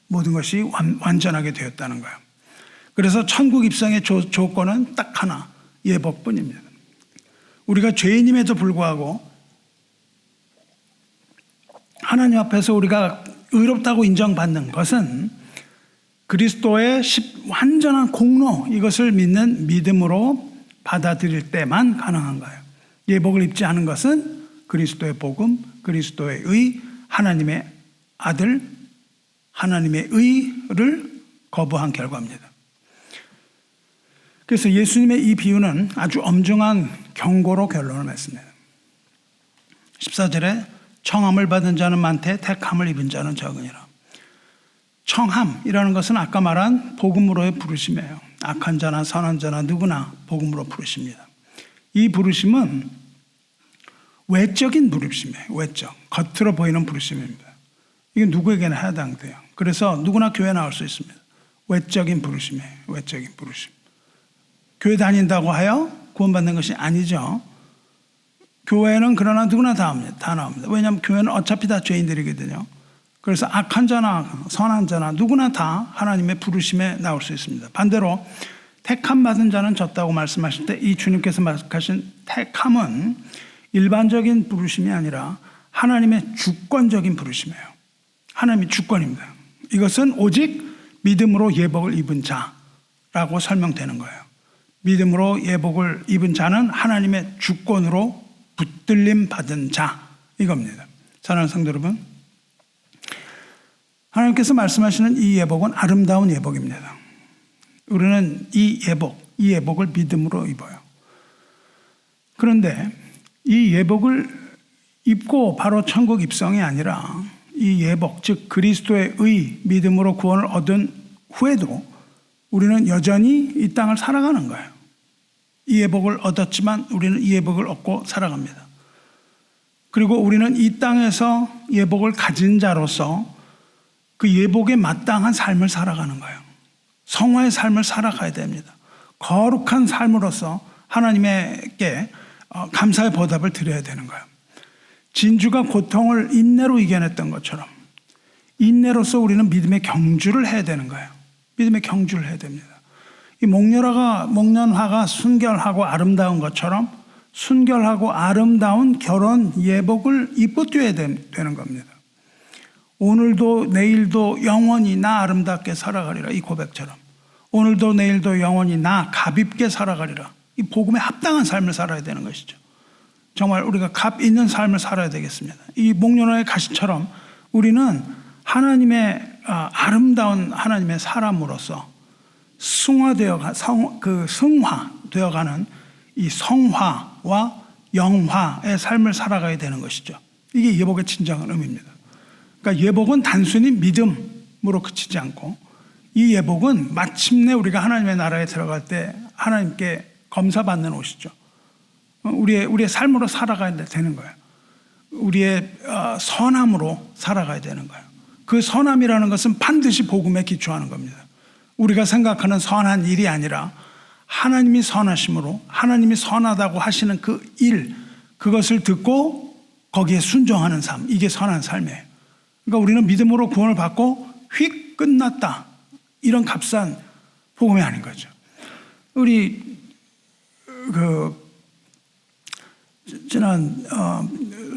모든 것이 완전하게 되었다는 거예요. 그래서 천국 입성의 조건은 딱 하나, 예복뿐입니다. 우리가 죄인임에도 불구하고 하나님 앞에서 우리가 의롭다고 인정받는 것은 그리스도의 완전한 공로, 이것을 믿는 믿음으로 받아들일 때만 가능한 거예요. 예복을 입지 않은 것은 그리스도의 복음, 그리스도의 의, 하나님의 아들, 하나님의 의를 거부한 결과입니다. 그래서 예수님의 이 비유는 아주 엄중한 경고로 결론을 맺습니다. 14절에 청함을 받은 자는 많되 택함을 입은 자는 적으니라. 청함이라는 것은 아까 말한 복음으로의 부르심이에요. 악한 자나 선한 자나 누구나 복음으로 부르십니다. 이 부르심은 외적인 부르심이에요. 외적, 겉으로 보이는 부르심입니다. 이게 누구에게나 해당돼요. 그래서 누구나 교회 나올 수 있습니다. 외적인 부르심이에요. 외적인 부르심. 교회 다닌다고 하여 구원받는 것이 아니죠. 교회는 그러나 누구나 다 나옵니다. 왜냐하면 교회는 어차피 다 죄인들이거든요. 그래서 악한 자나 선한 자나 누구나 다 하나님의 부르심에 나올 수 있습니다. 반대로 택함 받은 자는 졌다고 말씀하실 때 이 주님께서 말씀하신 택함은 일반적인 부르심이 아니라 하나님의 주권적인 부르심이에요. 하나님의 주권입니다. 이것은 오직 믿음으로 예복을 입은 자라고 설명되는 거예요. 믿음으로 예복을 입은 자는 하나님의 주권으로 붙들림 받은 자, 이겁니다. 사랑하는 성도 여러분, 하나님께서 말씀하시는 이 예복은 아름다운 예복입니다. 우리는 이 예복을 믿음으로 입어요. 그런데 이 예복을 입고 바로 천국 입성이 아니라 이 예복, 즉 그리스도의 의, 믿음으로 구원을 얻은 후에도 우리는 여전히 이 땅을 살아가는 거예요. 이 예복을 얻었지만 우리는 이 예복을 얻고 살아갑니다. 그리고 우리는 이 땅에서 예복을 가진 자로서 그 예복에 마땅한 삶을 살아가는 거예요. 성화의 삶을 살아가야 됩니다. 거룩한 삶으로서 하나님께 감사의 보답을 드려야 되는 거예요. 진주가 고통을 인내로 이겨냈던 것처럼 인내로서 우리는 믿음의 경주를 해야 되는 거예요. 믿음의 경주를 해야 됩니다. 이 목련화가 순결하고 아름다운 것처럼 순결하고 아름다운 결혼 예복을 입고 뛰어야 되는 겁니다. 오늘도 내일도 영원히 나 아름답게 살아가리라, 이 고백처럼. 오늘도 내일도 영원히 나 값있게 살아가리라. 이 복음에 합당한 삶을 살아야 되는 것이죠. 정말 우리가 값 있는 삶을 살아야 되겠습니다. 이 목련화의 가시처럼 우리는 하나님의 아름다운 하나님의 사람으로서 승화되어가는 이 성화와 영화의 삶을 살아가야 되는 것이죠. 이게 예복의 진정한 의미입니다. 그러니까 예복은 단순히 믿음으로 그치지 않고 이 예복은 마침내 우리가 하나님의 나라에 들어갈 때 하나님께 검사받는 옷이죠. 우리의 삶으로 살아가야 되는 거예요. 우리의 선함으로 살아가야 되는 거예요. 그 선함이라는 것은 반드시 복음에 기초하는 겁니다. 우리가 생각하는 선한 일이 아니라 하나님이 선하심으로 하나님이 선하다고 하시는 그 일, 그것을 듣고 거기에 순종하는 삶, 이게 선한 삶이에요. 그러니까 우리는 믿음으로 구원을 받고 휙 끝났다, 이런 값싼 복음이 아닌 거죠. 우리 지난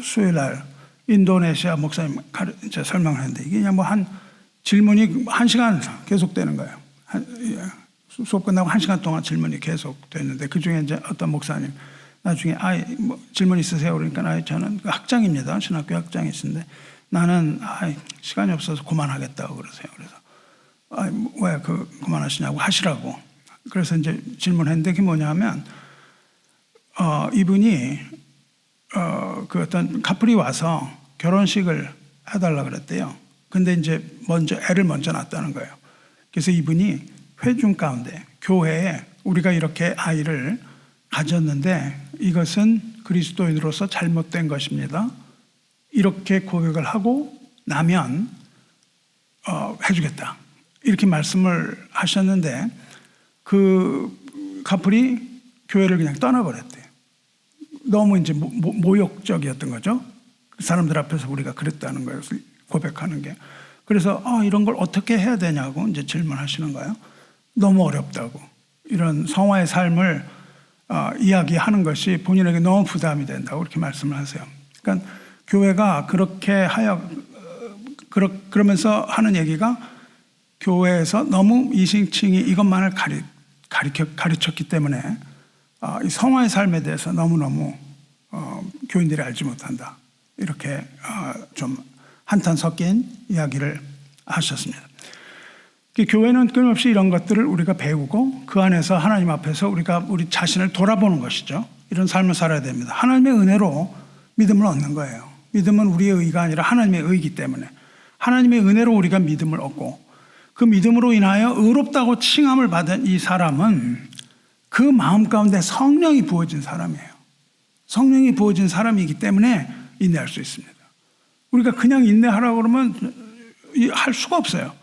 수요일 날 인도네시아 목사님 설명을 했는데 이게 그냥 한 질문이 1시간 계속되는 거예요. 수업 끝나고 1시간 동안 질문이 계속됐는데 그 중에 이제 어떤 목사님 나중에 질문 있으세요? 그러니까 저는 학장입니다. 신학교 학장이신데 나는 시간이 없어서 그만하겠다고 그러세요. 그래서 왜 그만하시냐고 하시라고. 그래서 이제 질문했는데 그게 뭐냐면 이분이 그 어떤 커플이 와서 결혼식을 해달라 그랬대요. 근데 이제 애를 먼저 낳았다는 거예요. 그래서 이분이 회중 가운데 교회에 우리가 이렇게 아이를 가졌는데 이것은 그리스도인으로서 잘못된 것입니다. 이렇게 고백을 하고 나면 해주겠다, 이렇게 말씀을 하셨는데 그 커플이 교회를 그냥 떠나버렸대요. 너무 이제 모욕적이었던 거죠. 사람들 앞에서 우리가 그랬다는 거예요, 고백하는 게. 그래서 이런 걸 어떻게 해야 되냐고 이제 질문하시는 거예요. 너무 어렵다고. 이런 성화의 삶을 이야기하는 것이 본인에게 너무 부담이 된다고 이렇게 말씀을 하세요. 그러니까 교회가 그렇게 그러면서 하는 얘기가 교회에서 너무 이신칭이 이것만을 가르쳤기 때문에 이 성화의 삶에 대해서 너무너무 교인들이 알지 못한다, 이렇게 좀 한탄 섞인 이야기를 하셨습니다. 교회는 끊임없이 이런 것들을 우리가 배우고 그 안에서 하나님 앞에서 우리가 우리 자신을 돌아보는 것이죠. 이런 삶을 살아야 됩니다. 하나님의 은혜로 믿음을 얻는 거예요. 믿음은 우리의 의가 아니라 하나님의 의이기 때문에 하나님의 은혜로 우리가 믿음을 얻고 그 믿음으로 인하여 의롭다고 칭함을 받은 이 사람은 그 마음 가운데 성령이 부어진 사람이에요. 성령이 부어진 사람이기 때문에 인내할 수 있습니다. 우리가 그냥 인내하라고 그러면 할 수가 없어요.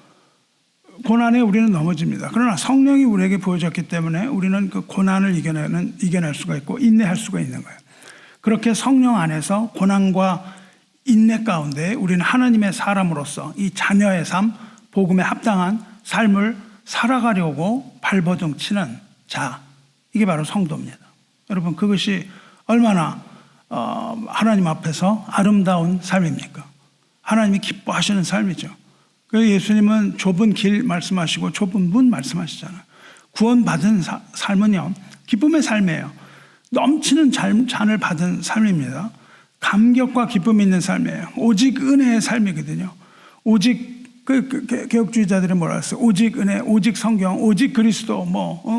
고난에 우리는 넘어집니다. 그러나 성령이 우리에게 부어졌기 때문에 우리는 그 고난을 이겨낼 수가 있고 인내할 수가 있는 거예요. 그렇게 성령 안에서 고난과 인내 가운데 우리는 하나님의 사람으로서 이 자녀의 삶, 복음에 합당한 삶을 살아가려고 발버둥 치는 자, 이게 바로 성도입니다. 여러분, 그것이 얼마나 하나님 앞에서 아름다운 삶입니까? 하나님이 기뻐하시는 삶이죠. 그래서 예수님은 좁은 길 말씀하시고 좁은 문 말씀하시잖아요. 구원받은 삶은요, 기쁨의 삶이에요. 넘치는 잔을 받은 삶입니다. 감격과 기쁨이 있는 삶이에요. 오직 은혜의 삶이거든요. 오직 개혁주의자들이 뭐라 했어요? 오직 은혜, 오직 성경, 오직 그리스도,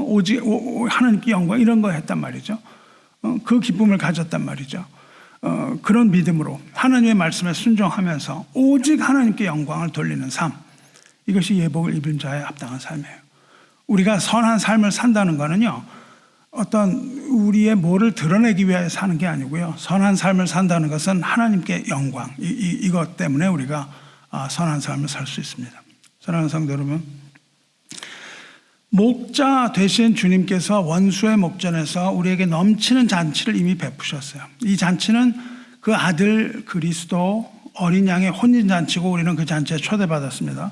오직 하나님께 영광 이런 거 했단 말이죠. 그 기쁨을 가졌단 말이죠. 그런 믿음으로 하나님의 말씀에 순종하면서 오직 하나님께 영광을 돌리는 삶, 이것이 예복을 입은 자의 합당한 삶이에요. 우리가 선한 삶을 산다는 것은요, 어떤 우리의 뭐를 드러내기 위해 사는 게 아니고요, 선한 삶을 산다는 것은 하나님께 영광, 이것 때문에 우리가 선한 삶을 살 수 있습니다. 사랑하는 성도 여러분, 목자 되신 주님께서 원수의 목전에서 우리에게 넘치는 잔치를 이미 베푸셨어요. 이 잔치는 그 아들 그리스도 어린 양의 혼인잔치고 우리는 그 잔치에 초대받았습니다.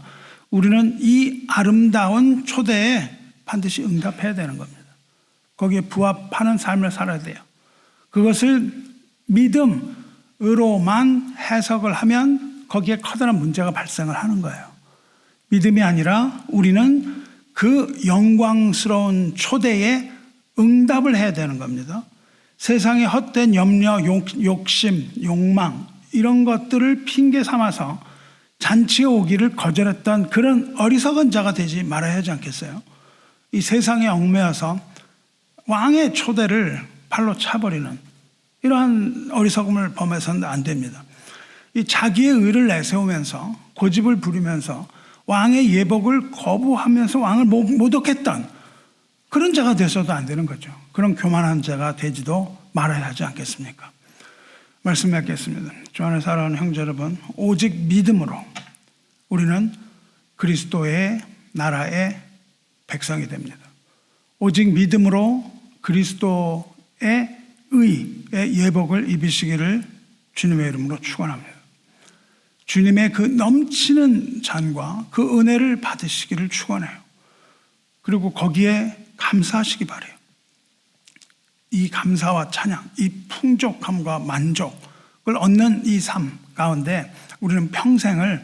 우리는 이 아름다운 초대에 반드시 응답해야 되는 겁니다. 거기에 부합하는 삶을 살아야 돼요. 그것을 믿음으로만 해석을 하면 거기에 커다란 문제가 발생을 하는 거예요. 믿음이 아니라 우리는 그 영광스러운 초대에 응답을 해야 되는 겁니다. 세상의 헛된 염려, 욕심, 욕망 이런 것들을 핑계 삼아서 잔치에 오기를 거절했던 그런 어리석은 자가 되지 말아야 하지 않겠어요? 이 세상에 얽매여서 왕의 초대를 발로 차버리는 이러한 어리석음을 범해서는 안 됩니다. 이 자기의 의를 내세우면서 고집을 부리면서 왕의 예복을 거부하면서 왕을 모독했던 그런 자가 돼서도 안 되는 거죠. 그런 교만한 자가 되지도 말아야 하지 않겠습니까? 말씀 맺겠습니다. 주 안에 사랑하는 형제 여러분, 오직 믿음으로 우리는 그리스도의 나라의 백성이 됩니다. 오직 믿음으로 그리스도의 의의 예복을 입으시기를 주님의 이름으로 축원합니다. 주님의 그 넘치는 잔과 그 은혜를 받으시기를 축원해요. 그리고 거기에 감사하시기 바라요. 이 감사와 찬양, 이 풍족함과 만족을 얻는 이 삶 가운데 우리는 평생을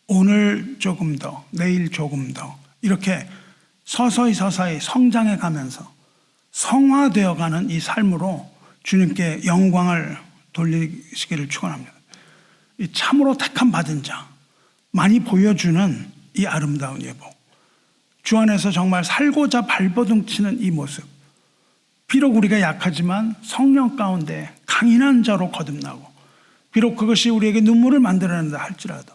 오늘 조금 더, 내일 조금 더 이렇게 서서히 성장해 가면서 성화되어가는 이 삶으로 주님께 영광을 돌리시기를 축원합니다. 이 참으로 택함 받은 자, 많이 보여주는 이 아름다운 예복, 주 안에서 정말 살고자 발버둥 치는 이 모습, 비록 우리가 약하지만 성령 가운데 강인한 자로 거듭나고, 비록 그것이 우리에게 눈물을 만들어낸다 할지라도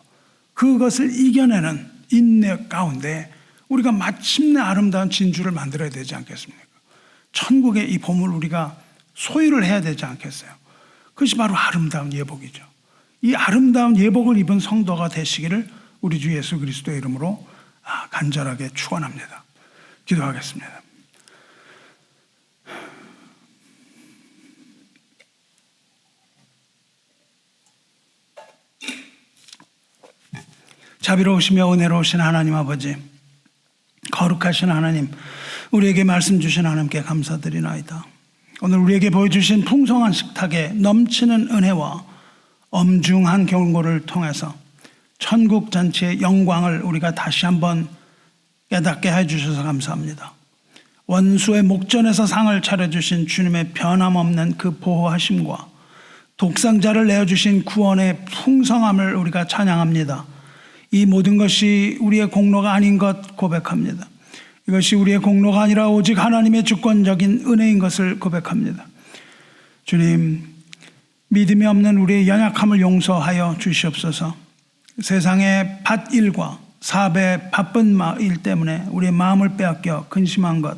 그것을 이겨내는 인내 가운데 우리가 마침내 아름다운 진주를 만들어야 되지 않겠습니까? 천국의 이 보물 우리가 소유를 해야 되지 않겠어요? 그것이 바로 아름다운 예복이죠. 이 아름다운 예복을 입은 성도가 되시기를 우리 주 예수 그리스도의 이름으로 간절하게 축원합니다. 기도하겠습니다. 자비로우시며 은혜로우신 하나님 아버지, 거룩하신 하나님, 우리에게 말씀 주신 하나님께 감사드리나이다. 오늘 우리에게 보여주신 풍성한 식탁에 넘치는 은혜와 엄중한 경고를 통해서 천국 잔치의 영광을 우리가 다시 한번 깨닫게 해주셔서 감사합니다. 원수의 목전에서 상을 차려주신 주님의 변함없는 그 보호하심과 독상자를 내어주신 구원의 풍성함을 우리가 찬양합니다. 이 모든 것이 우리의 공로가 아닌 것 고백합니다. 이것이 우리의 공로가 아니라 오직 하나님의 주권적인 은혜인 것을 고백합니다. 주님, 믿음이 없는 우리의 연약함을 용서하여 주시옵소서. 세상의 밭일과 사업의 바쁜 일 때문에 우리의 마음을 빼앗겨 근심한 것,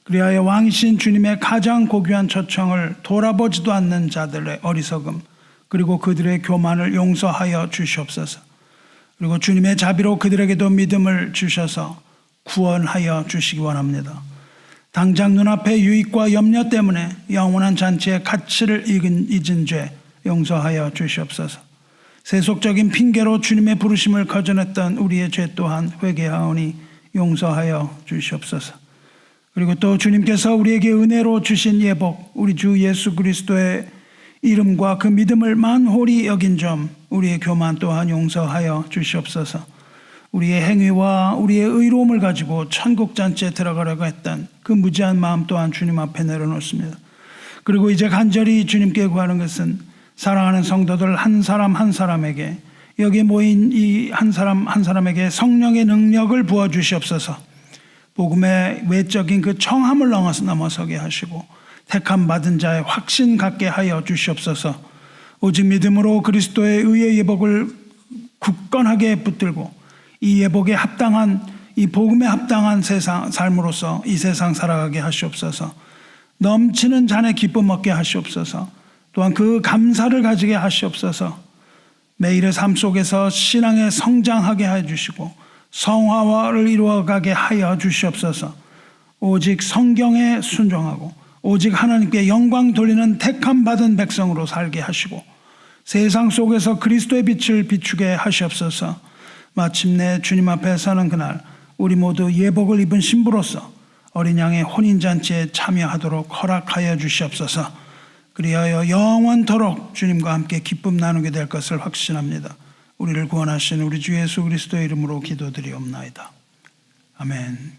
그리하여 왕이신 주님의 가장 고귀한 초청을 돌아보지도 않는 자들의 어리석음, 그리고 그들의 교만을 용서하여 주시옵소서. 그리고 주님의 자비로 그들에게도 믿음을 주셔서 구원하여 주시기 원합니다. 당장 눈앞의 유익과 염려 때문에 영원한 잔치의 가치를 잊은 죄 용서하여 주시옵소서. 세속적인 핑계로 주님의 부르심을 거절했던 우리의 죄 또한 회개하오니 용서하여 주시옵소서. 그리고 또 주님께서 우리에게 은혜로 주신 예복, 우리 주 예수 그리스도의 이름과 그 믿음을 만홀히 여긴 점, 우리의 교만 또한 용서하여 주시옵소서. 우리의 행위와 우리의 의로움을 가지고 천국 잔치에 들어가려고 했던 그 무지한 마음 또한 주님 앞에 내려놓습니다. 그리고 이제 간절히 주님께 구하는 것은 사랑하는 성도들 한 사람 한 사람에게, 여기 모인 이 한 사람 한 사람에게 성령의 능력을 부어주시옵소서. 복음의 외적인 그 청함을 넘어서게 하시고 택함 받은 자의 확신 갖게 하여 주시옵소서. 오직 믿음으로 그리스도의 의의 예복을 굳건하게 붙들고 이 예복에 합당한, 이 복음에 합당한 세상 삶으로서 이 세상 살아가게 하시옵소서. 넘치는 잔의 기쁨 얻게 하시옵소서. 또한 그 감사를 가지게 하시옵소서. 매일의 삶 속에서 신앙에 성장하게 해주시고 성화를 이루어가게 하여 주시옵소서. 오직 성경에 순종하고 오직 하나님께 영광 돌리는 택함 받은 백성으로 살게 하시고 세상 속에서 그리스도의 빛을 비추게 하시옵소서. 마침내 주님 앞에 서는 그날 우리 모두 예복을 입은 신부로서 어린 양의 혼인잔치에 참여하도록 허락하여 주시옵소서. 그리하여 영원토록 주님과 함께 기쁨 나누게 될 것을 확신합니다. 우리를 구원하신 우리 주 예수 그리스도의 이름으로 기도드리옵나이다. 아멘.